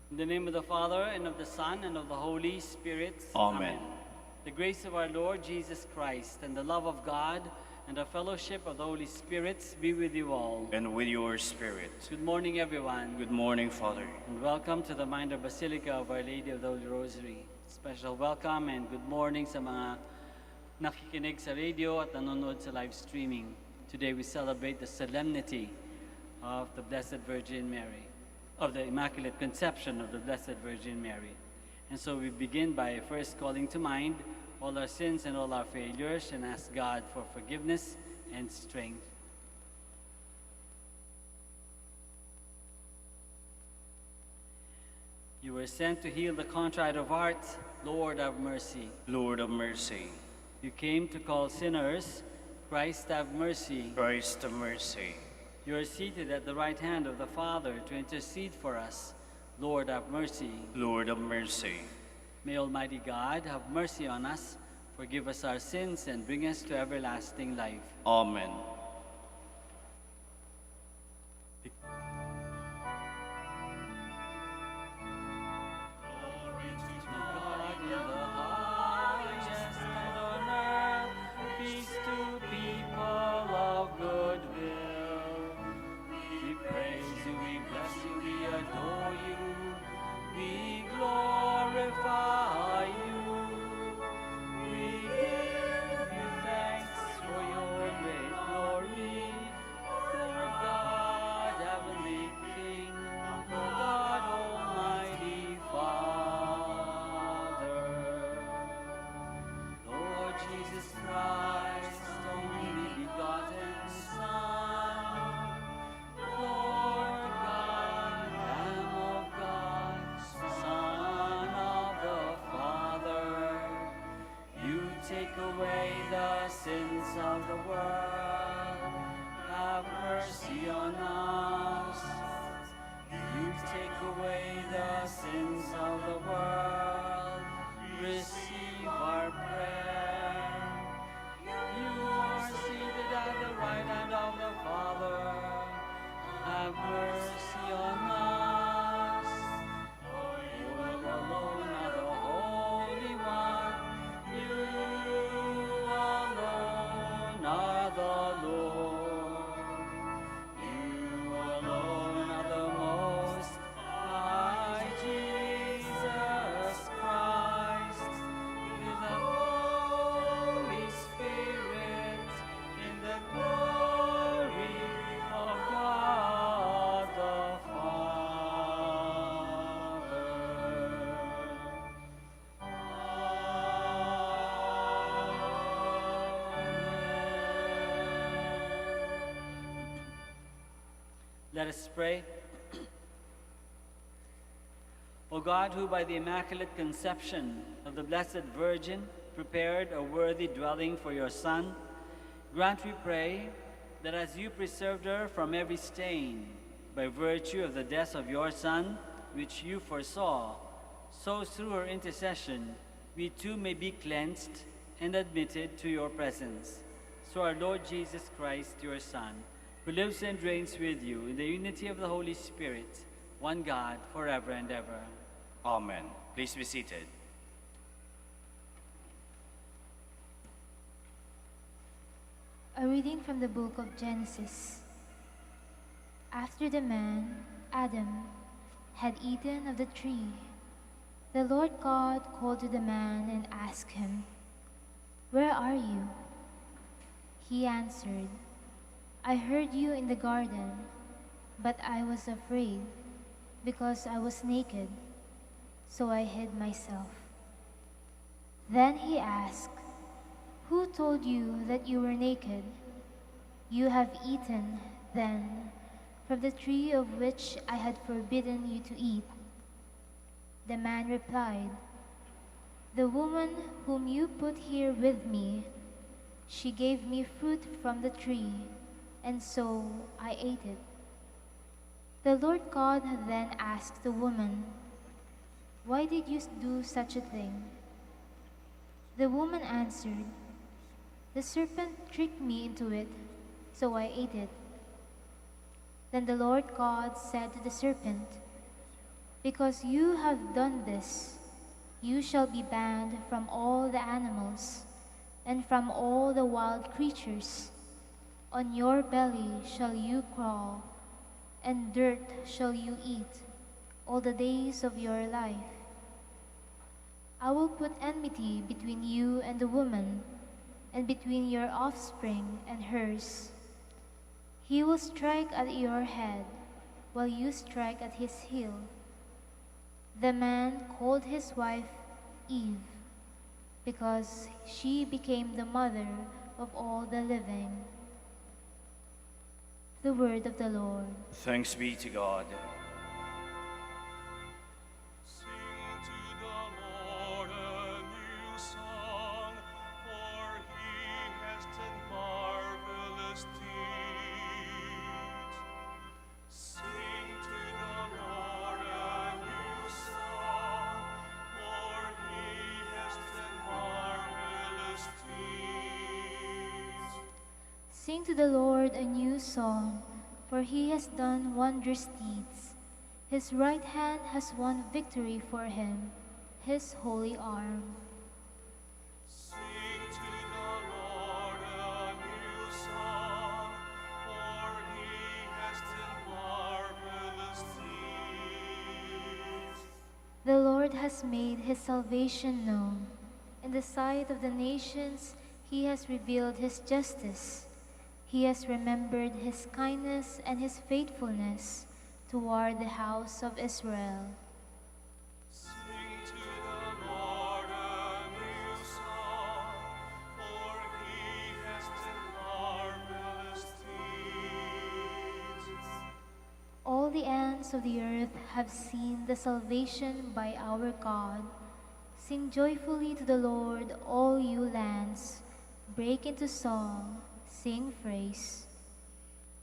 In the name of the Father, and of the Son, and of the Holy Spirit. Amen. The grace of our Lord Jesus Christ, and the love of God, and the fellowship of the Holy Spirit be with you all. And with your spirit. Good morning, everyone. Good morning, Father. And welcome to the Minor Basilica of Our Lady of the Holy Rosary. Special welcome and good morning sa mga nakikinig sa radio at nanonood sa live streaming. Today we celebrate the Solemnity of the Blessed Virgin Mary, of the Immaculate Conception of the Blessed Virgin Mary. And so we begin by first calling to mind all our sins and all our failures and ask God for forgiveness and strength. You were sent to heal the contrite of heart. Lord, have mercy. Lord of mercy. You came to call sinners. Christ, have mercy. Christ of mercy. You are seated at the right hand of the Father to intercede for us. Lord, have mercy. Lord of mercy. May Almighty God have mercy on us, forgive us our sins, and bring us to everlasting life. Amen. Let us pray. O God, who by the Immaculate Conception of the Blessed Virgin prepared a worthy dwelling for your Son, grant, we pray, that as you preserved her from every stain by virtue of the death of your Son, which you foresaw, so through her intercession we too may be cleansed and admitted to your presence. Through our Lord Jesus Christ, your Son, who lives and reigns with you in the unity of the Holy Spirit, one God, forever and ever. Amen. Please be seated. A reading from the book of Genesis. After the man, Adam, had eaten of the tree, the Lord God called to the man and asked him, "Where are you?" He answered, "I heard you in the garden, but I was afraid because I was naked, so I hid myself." Then he asked, "Who told you that you were naked? You have eaten, then, from the tree of which I had forbidden you to eat." The man replied, "The woman whom you put here with me, she gave me fruit from the tree, and so I ate it." The Lord God then asked the woman, "Why did you do such a thing?" The woman answered, "The serpent tricked me into it, so I ate it." Then the Lord God said to the serpent, Because you have done this, you shall be banned from all the animals and from all the wild creatures. On your belly shall you crawl, and dirt shall you eat all the days of your life. I will put enmity between you and the woman, and between your offspring and hers. He will strike at your head, while you strike at his heel. The man called his wife Eve, because she became the mother of all the living. The word of the Lord. Thanks be to God. Sing to the Lord a new song, for he has done marvelous deeds. Sing to the Lord a new song, for he has done marvelous deeds. Sing to the Lord a new song, for he has done wondrous deeds. His right hand has won victory for him, his holy arm. Sing to the Lord a new song, for he has done marvelous deeds. The Lord has made his salvation known. In the sight of the nations, he has revealed his justice. He has remembered his kindness and his faithfulness toward the house of Israel. Sing to the Lord a new song, for he has done marvelous deeds. All the ends of the earth have seen the salvation by our God. Sing joyfully to the Lord, all you lands. Break into song, sing praise.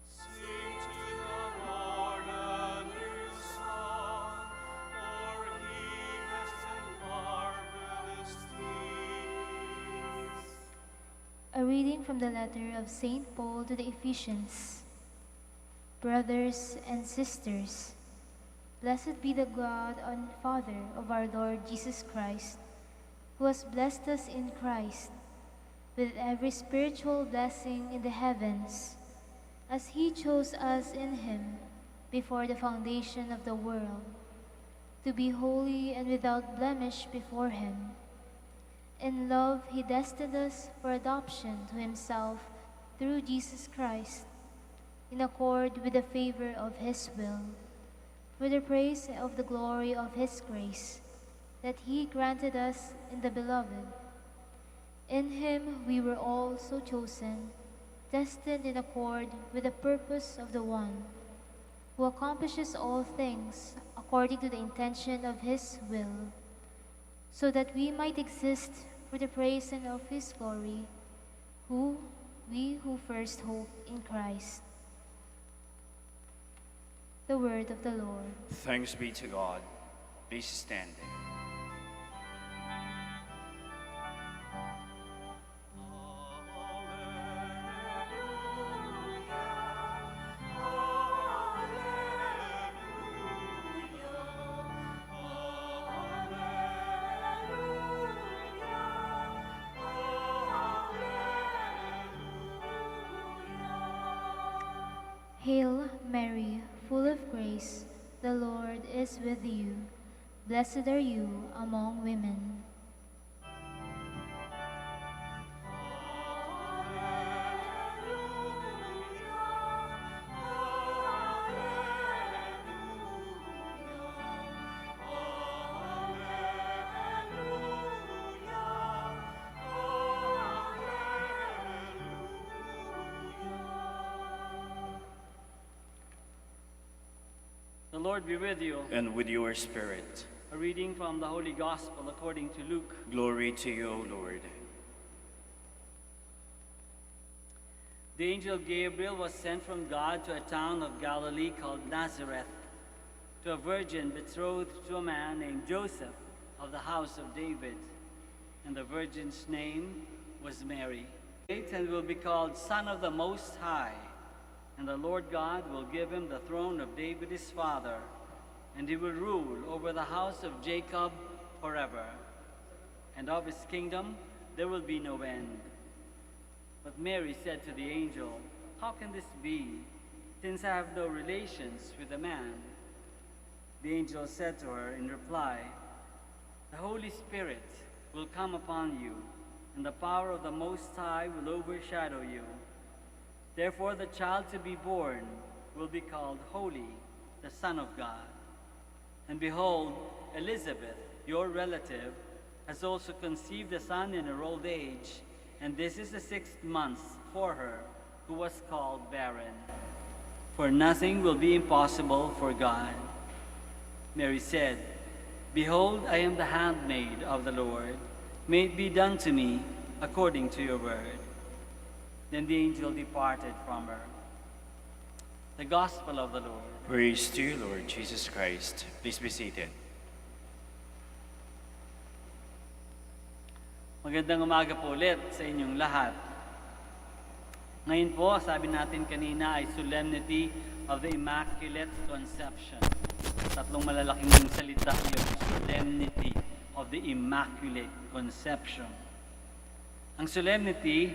Sing to the Lord a new song, for he has done marvelous deeds. A reading from the letter of St. Paul to the Ephesians. Brothers and sisters, blessed be the God and Father of our Lord Jesus Christ, who has blessed us in Christ with every spiritual blessing in the heavens, as he chose us in him before the foundation of the world, to be holy and without blemish before him. In love he destined us for adoption to himself through Jesus Christ, in accord with the favor of his will, for the praise of the glory of his grace, that he granted us in the Beloved. In him we were also chosen, destined in accord with the purpose of the one, who accomplishes all things according to the intention of his will, so that we might exist for the praise of his glory, we who first hope in Christ. The word of the Lord. Thanks be to God. Please stand. Hail Mary, full of grace, the Lord is with you. Blessed are you among women. The Lord be with you. And with your spirit. A reading from the Holy Gospel according to Luke. Glory to you, O Lord. The angel Gabriel was sent from God to a town of Galilee called Nazareth, to a virgin betrothed to a man named Joseph of the house of David. And the virgin's name was Mary. And will be called Son of the Most High. And the Lord God will give him the throne of David his father. and he will rule over the house of Jacob forever, and of his kingdom there will be no end. But Mary said to the angel, "How can this be, since I have no relations with a man?" The angel said to her in reply, "The Holy Spirit will come upon you, and the power of the Most High will overshadow you. Therefore the child to be born will be called Holy, the Son of God. And behold, Elizabeth, your relative, has also conceived a son in her old age, and this is the 6th month for her, who was called barren. For nothing will be impossible for God." Mary said, "Behold, I am the handmaid of the Lord. May it be done to me according to your word." Then the angel departed from her. The Gospel of the Lord. Praise to you, Lord Jesus Christ. Please be seated. Magandang umaga po ulit sa inyong lahat. Ngayon po, sabi natin kanina ay Solemnity of the Immaculate Conception. Tatlong malalaking salita yun, Solemnity of the Immaculate Conception. Ang Solemnity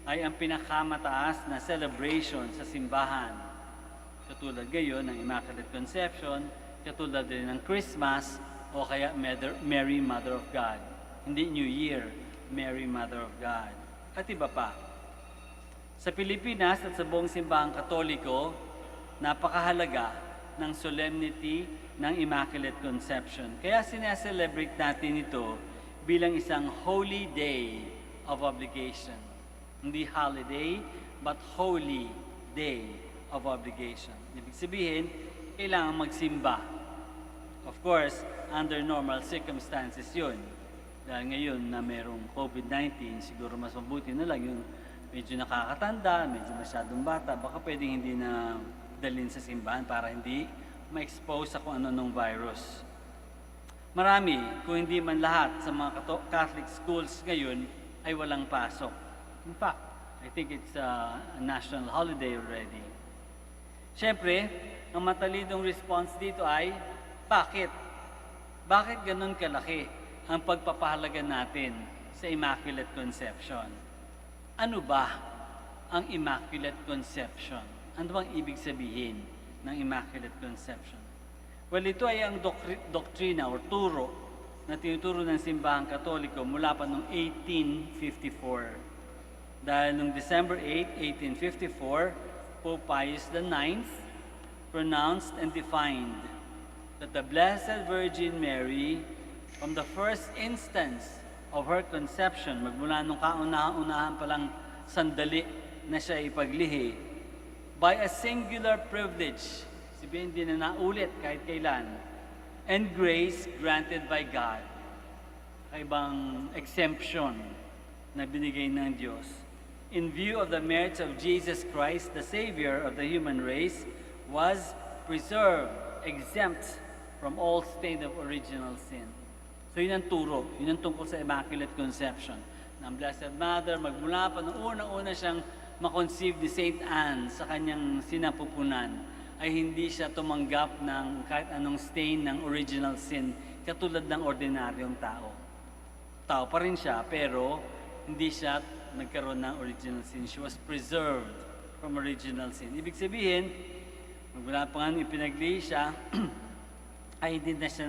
ay ang pinakamataas na celebration sa simbahan. Katulad ngayon ng Immaculate Conception, katulad din ng Christmas, o kaya Mary Mother of God. Hindi New Year, Mary Mother of God. At iba pa. Sa Pilipinas at sa buong simbahang Katoliko, napakahalaga ng solemnity ng Immaculate Conception. Kaya sineselebrate natin ito bilang isang holy day of obligation. Hindi holiday, but holy day of obligation. Ibig sabihin, kailangan magsimba. Of course, under normal circumstances yun. Dahil ngayon na merong COVID-19, siguro mas mabuti na lang yung medyo nakakatanda, medyo masyadong bata, baka pwedeng hindi na dalhin sa simbahan para hindi ma-expose sa kung ano nung virus. Marami, kung hindi man lahat, sa mga Catholic schools ngayon ay walang pasok. In fact, I think it's a national holiday already. Siyempre, ang matalinong response dito ay, bakit? Bakit ganun kalaki ang pagpapahalaga natin sa Immaculate Conception? Ano ba ang Immaculate Conception? Ano bang ibig sabihin ng Immaculate Conception? Well, ito ay ang doktrina o turo na tinuturo ng Simbahang Katoliko mula pa noong 1854. Dahil noong December 8, 1854, Pope Pius IX pronounced and defined that the Blessed Virgin Mary, from the first instance of her conception, magmula nung kauna-unahan palang sandali na siya ipaglihi, by a singular privilege, sabihin din na naulit kahit kailan, and grace granted by God, kaibang exemption na binigay ng Diyos, in view of the merits of Jesus Christ, the Savior of the human race, was preserved, exempt from all stain of original sin. So yun ang turo, yun ang tungkol sa Immaculate Conception. Ng Blessed Mother, magmula pa noong unang-una siyang makonceive ni Saint Anne sa kanyang sinapupunan, ay hindi siya tumanggap ng kahit anong stain ng original sin, katulad ng ordinaryong tao. Tao pa rin siya, pero hindi siya nagkaroon ng original sin. She was preserved from original sin. Ibig sabihin, magmula pa nga ipinaglihi siya, ay hindi na siya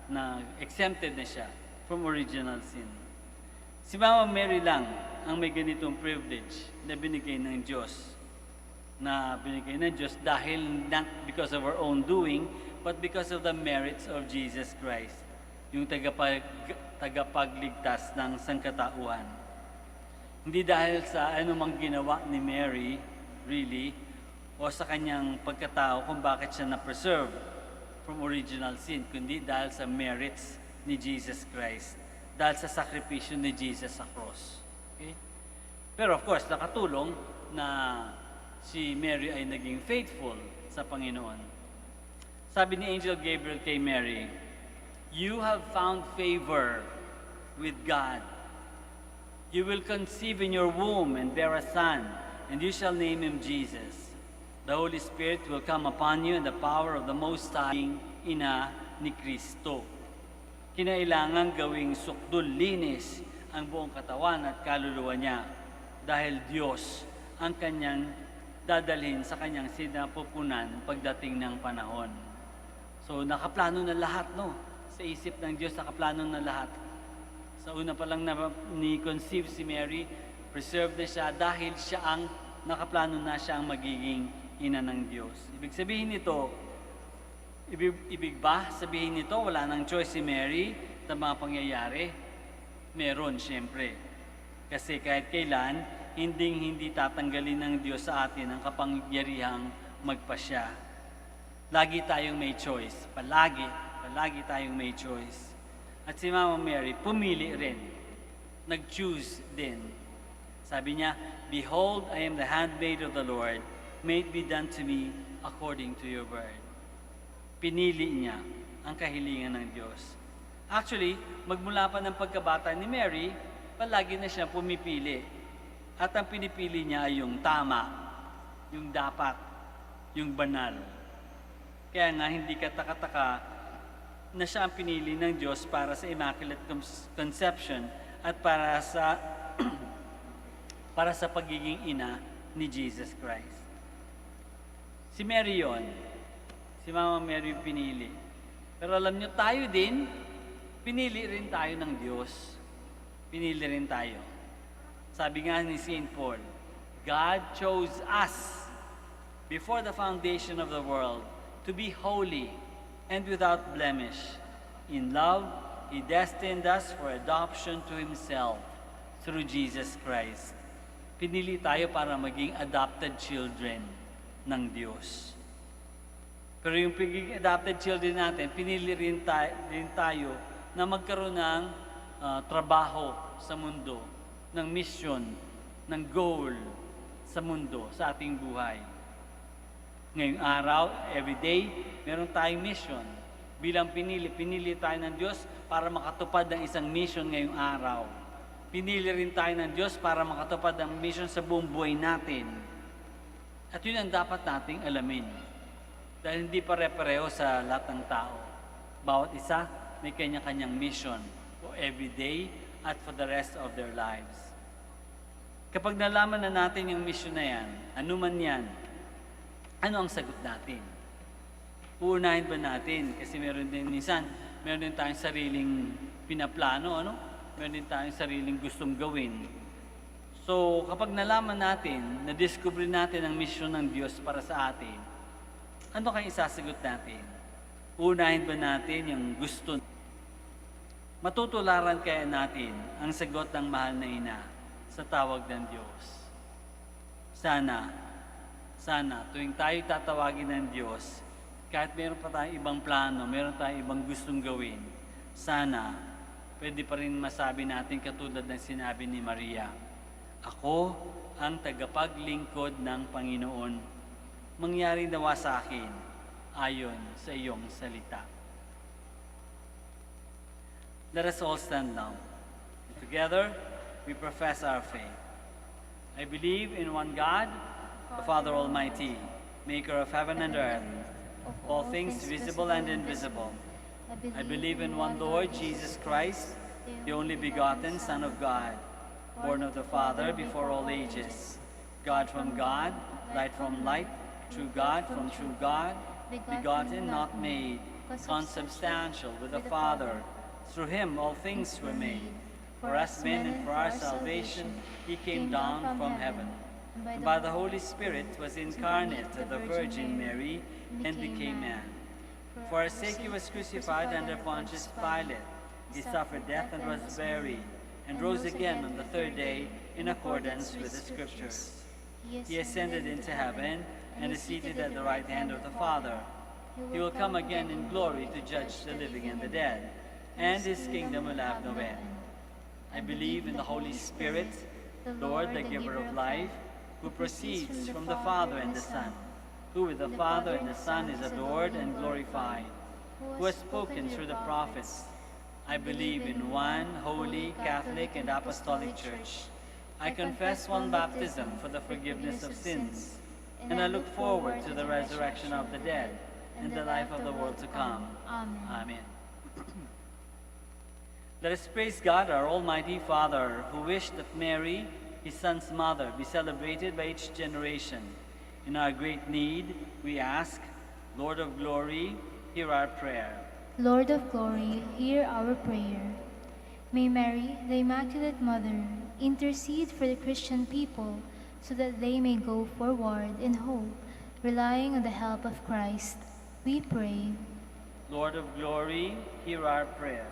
na exempted na siya from original sin. Si Mama Mary lang ang may ganitong privilege na binigay ng Diyos. Dahil not because of her own doing, but because of the merits of Jesus Christ, yung tagapagligtas ng sangkatauhan. Hindi dahil sa anumang ginawa ni Mary, really, o sa kanyang pagkatao kung bakit siya na-preserve from original sin, kundi dahil sa merits ni Jesus Christ, dahil sa sakripisyo ni Jesus sa cross. Okay? Pero of course, nakatulong na si Mary ay naging faithful sa Panginoon. Sabi ni Angel Gabriel kay Mary, "You have found favor with God. You will conceive in your womb and bear a son, and you shall name him Jesus. The Holy Spirit will come upon you, and the power of the Most High ina ni Kristo. Kinailangan gawing sukdul linis ang buong katawan at kaluluwa niya dahil Diyos ang kanyang dadalhin sa kanyang sinapupunan pagdating ng panahon. So nakaplano na lahat, no? Sa isip ng Diyos, nakaplano na lahat. Sa una pa lang na ni-conceive si Mary, preserved na siya dahil siya ang nakaplano na siya ang magiging ina ng Diyos. Ibig sabihin nito, ibig ba sabihin nito, wala nang choice si Mary sa mga pangyayari? Meron, siyempre. Kasi kahit kailan, hindi tatanggalin ng Diyos sa atin ang kapangyarihang magpasya. Lagi tayong may choice. Palagi tayong may choice. At si Mama Mary, pumili rin. Nag-choose din. Sabi niya, "Behold, I am the handmaid of the Lord. May it be done to me according to your word." Pinili niya ang kahilingan ng Diyos. Actually, magmula pa ng pagkabata ni Mary, palagi na siya pumipili. At ang pinipili niya ay yung tama, yung dapat, yung banal. Kaya nga, hindi kataka-taka na siya ang pinili ng Diyos para sa Immaculate Conception at para sa pagiging ina ni Jesus Christ. Si Mary yon, si Mama Mary pinili. Pero alam niyo, tayo din, pinili rin tayo ng Diyos. Pinili rin tayo. Sabi nga ni St. Paul, God chose us before the foundation of the world to be holy and without blemish. In love, He destined us for adoption to Himself through Jesus Christ. Pinili tayo para maging adopted children ng Diyos. Pero yung pagiging adopted children natin, pinili rin tayo na magkaroon ng trabaho sa mundo, ng mission, ng goal sa mundo, sa ating buhay. Ngayong araw, everyday, meron tayong mission. Bilang pinili tayo ng Diyos para makatupad ng isang mission ngayong araw. Pinili rin tayo ng Diyos para makatupad ng mission sa buong buhay natin. At yun ang dapat nating alamin. Dahil hindi pare-pareho sa lahat ng tao. Bawat isa may kanya-kanyang mission for every day at for the rest of their lives. Kapag nalaman na natin yung mission na yan, anuman yan, ano ang sagot natin? Uunahin ba natin? Kasi meron din tayong sariling pinaplano, ano? Meron din tayong sariling gustong gawin. So, kapag nalaman natin, na-discover natin ang mission ng Diyos para sa atin, ano kayong isasagot natin? Uunahin ba natin yung gusto? Matutularan kaya natin ang sagot ng mahal na ina sa tawag ng Diyos? Sana, tuwing tayo tatawagin ng Diyos, kahit meron pa tayong ibang plano, meron tayong ibang gustong gawin, sana, pwede pa rin masabi natin katulad ng sinabi ni Maria, "Ako ang tagapaglingkod ng Panginoon. Mangyari nawa sa akin ayon sa iyong salita." Let us all stand now. Together, we profess our faith. I believe in one God, the Father Almighty, maker of heaven and earth, all things visible and invisible. I believe in one Lord, Jesus Christ, the only begotten Son of God, born of the Father before all ages, God from God, light from light, true God from true God, begotten, not made, consubstantial with the Father. Through Him all things were made. For us men and for our salvation, He came down from heaven. And by the Holy Spirit was incarnate of the Virgin Mary and became man. For our sake He was crucified under Pontius Pilate. He suffered death and was buried, and rose again on the third day in accordance with the Scriptures. He ascended into heaven and is seated at the right hand of the Father. He will come again in glory to judge the living and the dead, and His kingdom will have no end. I believe in the Holy Spirit, Lord, the giver of life, who proceeds from the Father and the Son, who with the Father and the Son is adored and glorified, who has spoken through the prophets. I believe in one holy, Catholic, and Apostolic Church. I confess one baptism for the forgiveness of sins, and I look forward to the resurrection of the dead and the life of the world to come. Amen. Amen. Let us praise God, our Almighty Father, who wished that Mary, his Son's mother, be celebrated by each generation. In our great need, we ask, Lord of glory, hear our prayer. Lord of glory, hear our prayer. May Mary, the Immaculate Mother, intercede for the Christian people so that they may go forward in hope, relying on the help of Christ. We pray. Lord of glory, hear our prayer.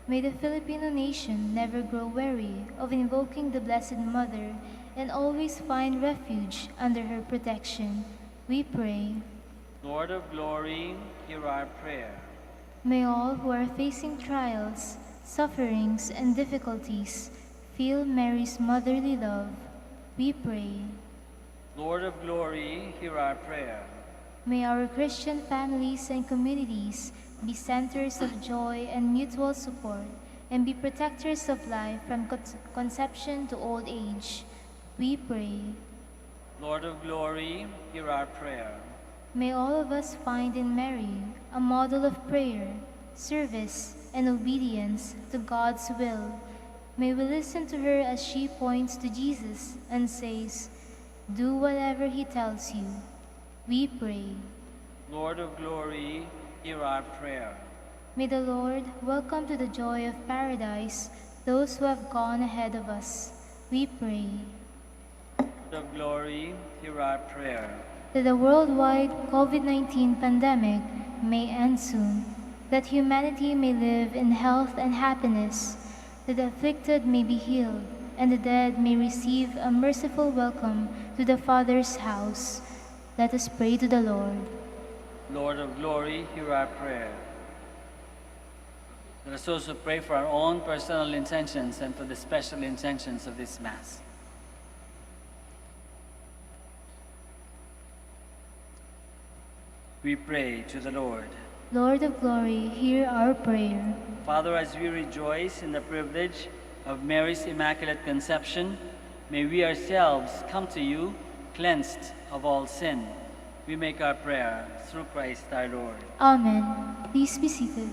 May the Filipino nation never grow weary of invoking the Blessed Mother and always find refuge under her protection. We pray. Lord of glory, hear our prayer. May all who are facing trials, sufferings, and difficulties feel Mary's motherly love. We pray. Lord of glory, hear our prayer. May our Christian families and communities be centers of joy and mutual support, and be protectors of life from conception to old age. We pray. Lord of glory, hear our prayer. May all of us find in Mary a model of prayer, service, and obedience to God's will. May we listen to her as she points to Jesus and says, "Do whatever he tells you." We pray. Lord of glory, hear our prayer. May the Lord welcome to the joy of paradise those who have gone ahead of us. We pray. Lord of glory, hear our prayer. That the worldwide COVID-19 pandemic may end soon, that humanity may live in health and happiness, that the afflicted may be healed, and the dead may receive a merciful welcome to the Father's house. Let us pray to the Lord. Lord of glory, hear our prayer. Let us also pray for our own personal intentions and for the special intentions of this Mass. We pray to the Lord. Lord of glory, hear our prayer. Father, as we rejoice in the privilege of Mary's Immaculate Conception, may we ourselves come to you cleansed of all sin. We make our prayer through Christ our Lord. Amen. Please be seated.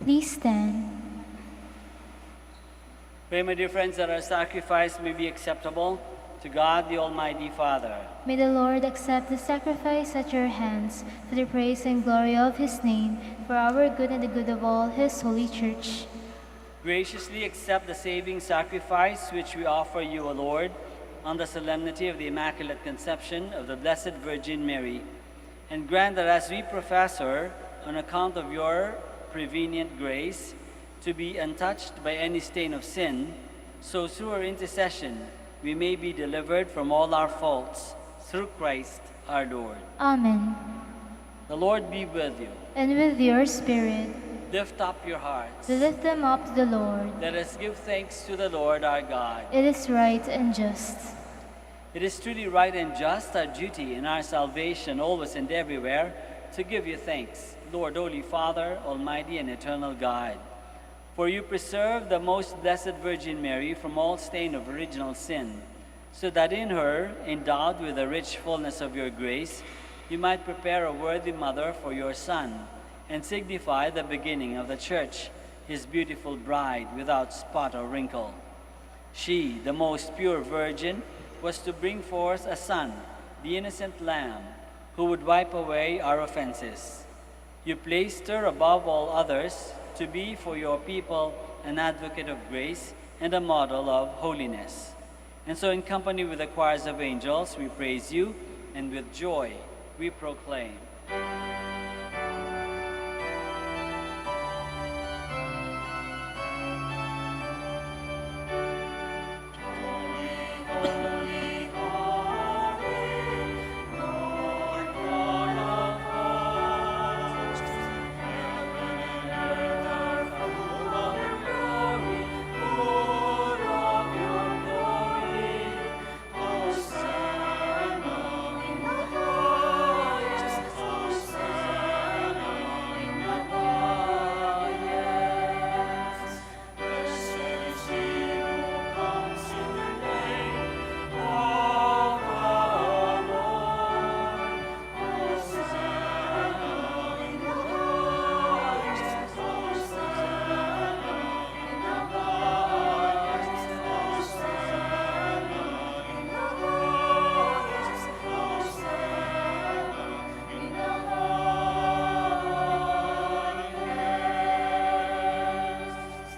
Please stand. Pray, my dear friends, that our sacrifice may be acceptable to God, the Almighty Father. May the Lord accept the sacrifice at your hands for the praise and glory of his name, for our good and the good of all his holy church. Graciously accept the saving sacrifice which we offer you, O Lord, on the solemnity of the Immaculate Conception of the Blessed Virgin Mary, and grant that as we profess her, on account of your prevenient grace, to be untouched by any stain of sin, so through her intercession we may be delivered from all our faults, through Christ our Lord. Amen. The Lord be with you. And with your spirit, Lift up your hearts. to lift them up to the Lord. Let us give thanks to the Lord our God. It is right and just. It is truly right and just, our duty in our salvation, always and everywhere, to give you thanks, Lord, Holy Father, Almighty and eternal God. For you preserved the most blessed Virgin Mary from all stain of original sin, so that in her, endowed with the rich fullness of your grace, you might prepare a worthy mother for your Son, and signify the beginning of the Church, his beautiful bride, without spot or wrinkle. She, the most pure Virgin, was to bring forth a Son, the innocent Lamb, who would wipe away our offenses. You placed her above all others to be for your people an advocate of grace and a model of holiness. And so in company with the choirs of angels, we praise you, and with joy we proclaim.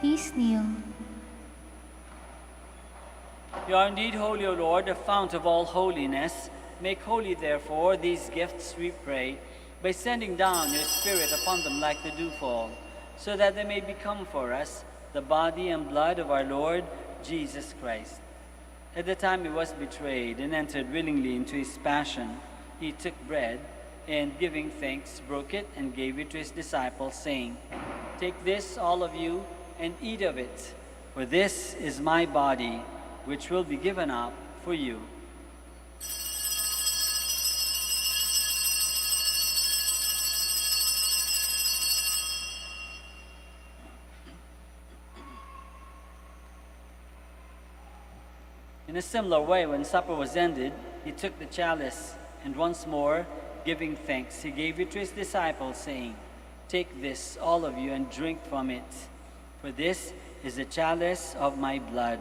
Please kneel. You are indeed holy, O Lord, the fount of all holiness. Make holy, therefore, these gifts, we pray, by sending down your Spirit upon them like the dewfall, so that they may become for us the body and blood of our Lord Jesus Christ. At the time he was betrayed and entered willingly into his passion, he took bread, and giving thanks, broke it and gave it to his disciples, saying, "Take this, all of you, and eat of it, for this is my body, which will be given up for you." In a similar way, when supper was ended, he took the chalice, and once more, giving thanks, he gave it to his disciples, saying, "Take this, all of you, and drink from it. For this is the chalice of my blood,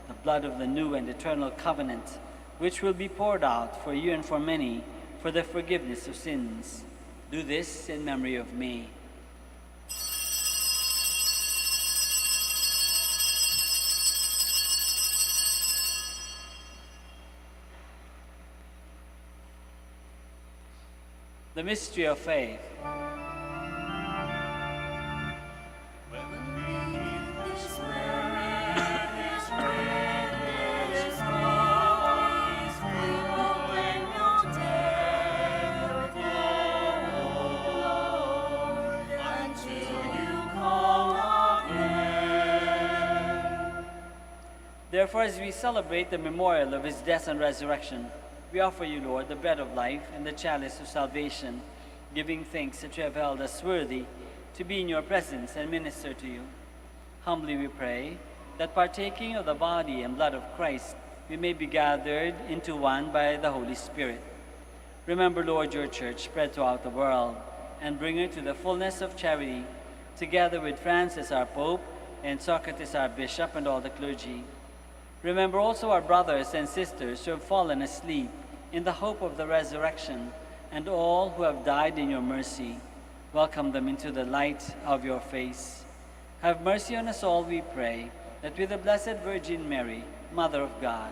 the blood of the new and eternal covenant, which will be poured out for you and for many for the forgiveness of sins. Do this in memory of me." The mystery of faith. Therefore, as we celebrate the memorial of his death and resurrection, we offer you, Lord, the bread of life and the chalice of salvation, giving thanks that you have held us worthy to be in your presence and minister to you. Humbly we pray that partaking of the body and blood of Christ, we may be gathered into one by the Holy Spirit. Remember, Lord, your church spread throughout the world, and bring her to the fullness of charity, together with Francis our Pope, and Socrates our Bishop, and all the clergy. Remember also our brothers and sisters who have fallen asleep in the hope of the resurrection, and all who have died in your mercy. Welcome them into the light of your face. Have mercy on us all, we pray, that with the Blessed Virgin Mary, Mother of God,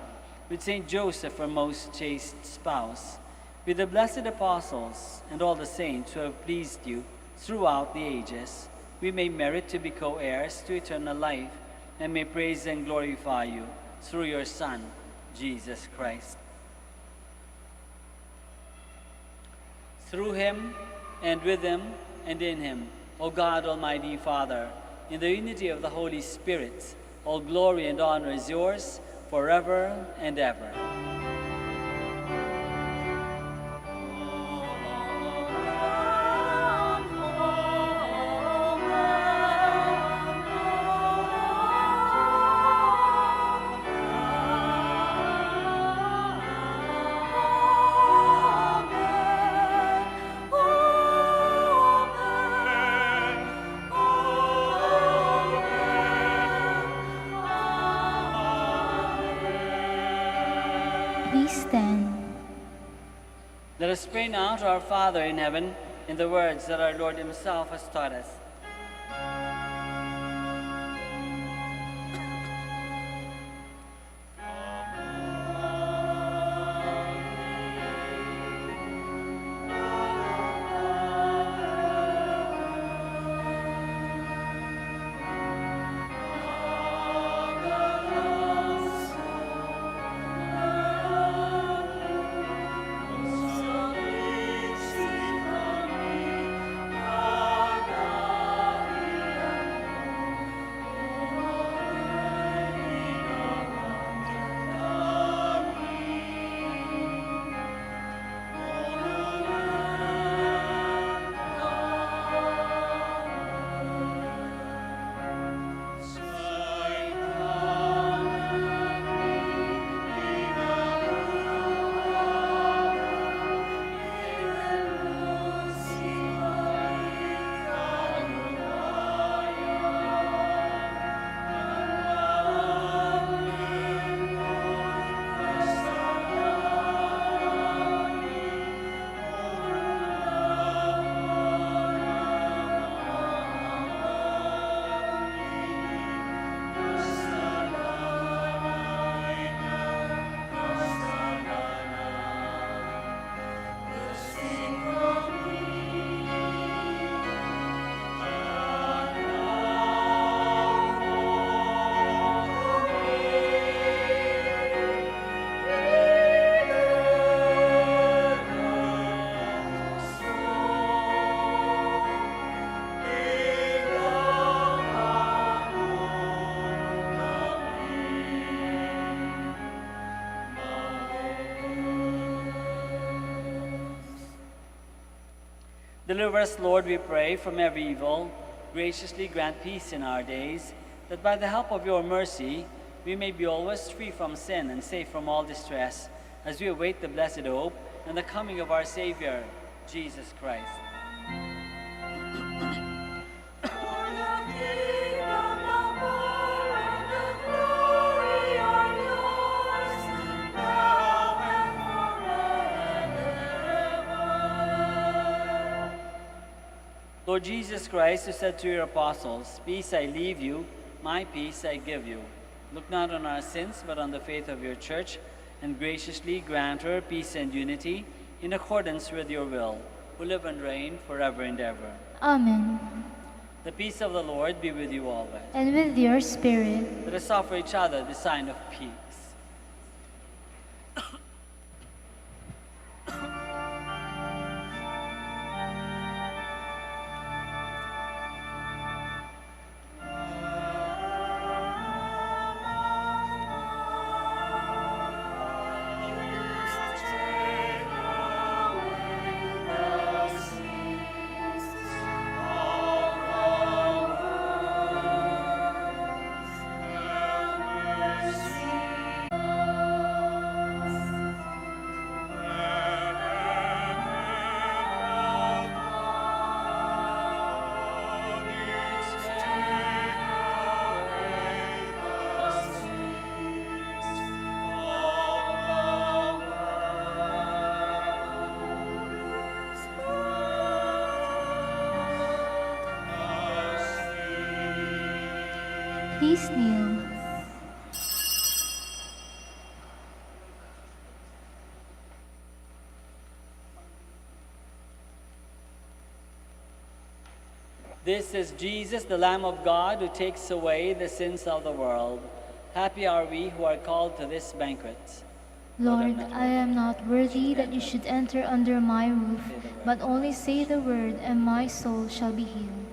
with Saint Joseph, her most chaste spouse, with the blessed apostles and all the saints who have pleased you throughout the ages, we may merit to be co-heirs to eternal life, and may praise and glorify you through your Son, Jesus Christ. Through him, and with him, and in him, O God, Almighty Father, in the unity of the Holy Spirit, all glory and honor is yours forever and ever. Please stand. Let us pray now to our Father in heaven in the words that our Lord himself has taught us. Deliver us, Lord, we pray, from every evil. Graciously grant peace in our days, that by the help of your mercy we may be always free from sin and safe from all distress, as we await the blessed hope and the coming of our Savior, Jesus Christ. Lord Jesus Christ, who said to your apostles, "Peace I leave you, my peace I give you," look not on our sins, but on the faith of your church, and graciously grant her peace and unity in accordance with your will, who live and reign forever and ever. Amen. The peace of the Lord be with you always. And with your spirit. Let us offer each other the sign of peace. Please kneel. This is Jesus, the Lamb of God, who takes away the sins of the world. Happy are we who are called to this banquet. Lord, I am not worthy that you should enter under my roof, but only say the word, and my soul shall be healed.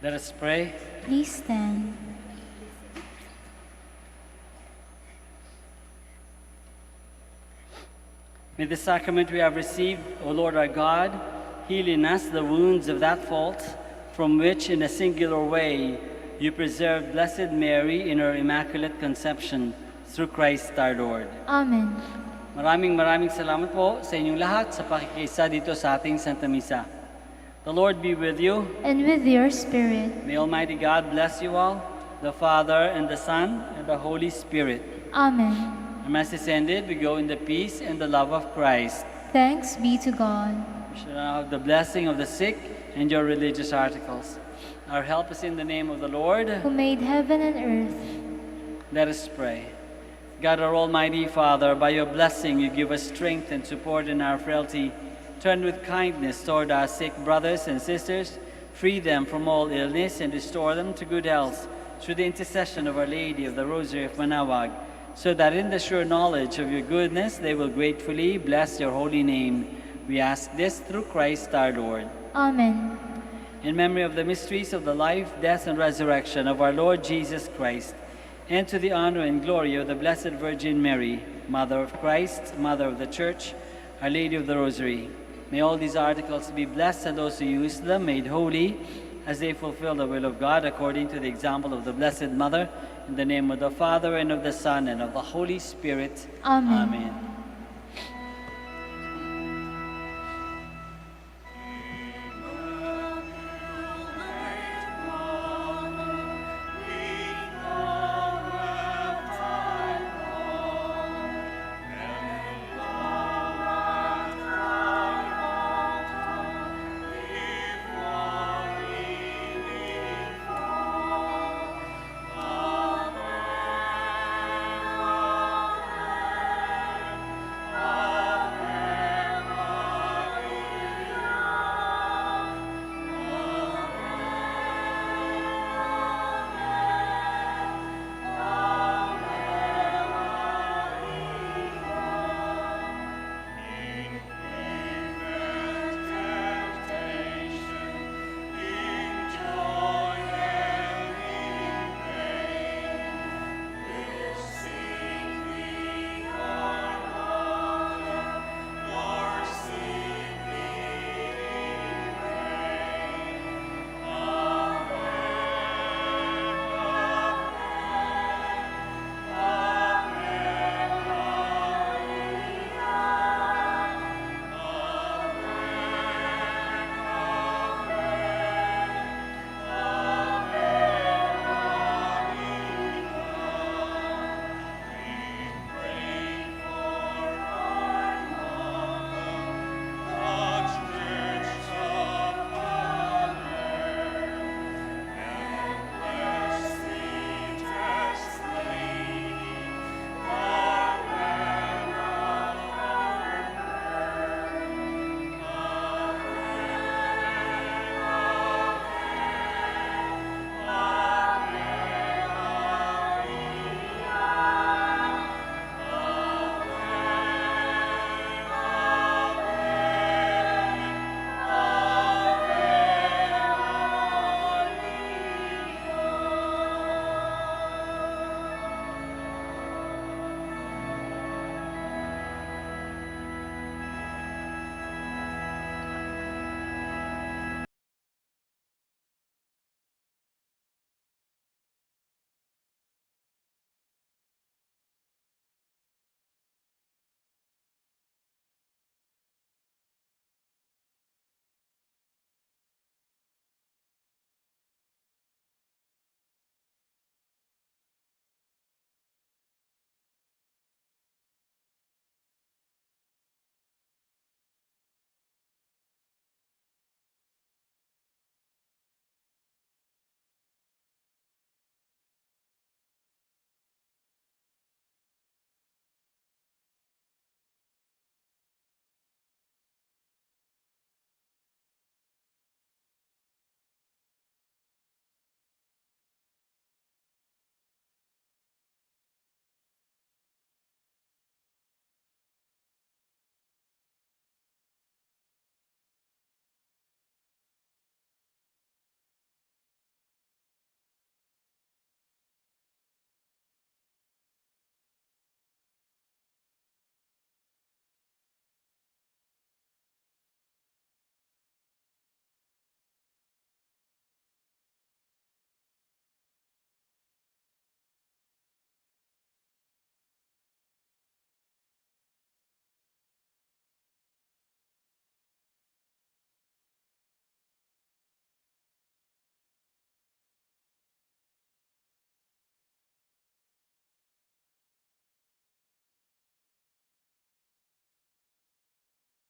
Let us pray. Please stand. May the sacrament we have received, O Lord our God, heal in us the wounds of that fault from which, in a singular way, you preserved Blessed Mary in her Immaculate Conception through Christ our Lord. Amen. Maraming salamat po sa inyong lahat sa pakikisa dito sa ating Santa Misa. The Lord be with you. And with your spirit. May Almighty God bless you all, the Father and the Son and the Holy Spirit. Amen. Our Mass is ended. We go in the peace and the love of Christ. Thanks be to God. We shall now have the blessing of the sick and your religious articles. Our help is in the name of the Lord, Who made heaven and earth. Let us pray. God, our Almighty Father, by your blessing you give us strength and support in our frailty. Turn with kindness toward our sick brothers and sisters, free them from all illness, and restore them to good health through the intercession of Our Lady of the Rosary of Manaoag, so that in the sure knowledge of your goodness they will gratefully bless your holy name. We ask this through Christ our Lord. Amen. In memory of the mysteries of the life, death, and resurrection of our Lord Jesus Christ, and to the honor and glory of the Blessed Virgin Mary, Mother of Christ, Mother of the Church, Our Lady of the Rosary, may all these articles be blessed and those who use them made holy as they fulfill the will of God according to the example of the Blessed Mother, in the name of the Father, and of the Son, and of the Holy Spirit. Amen. Amen.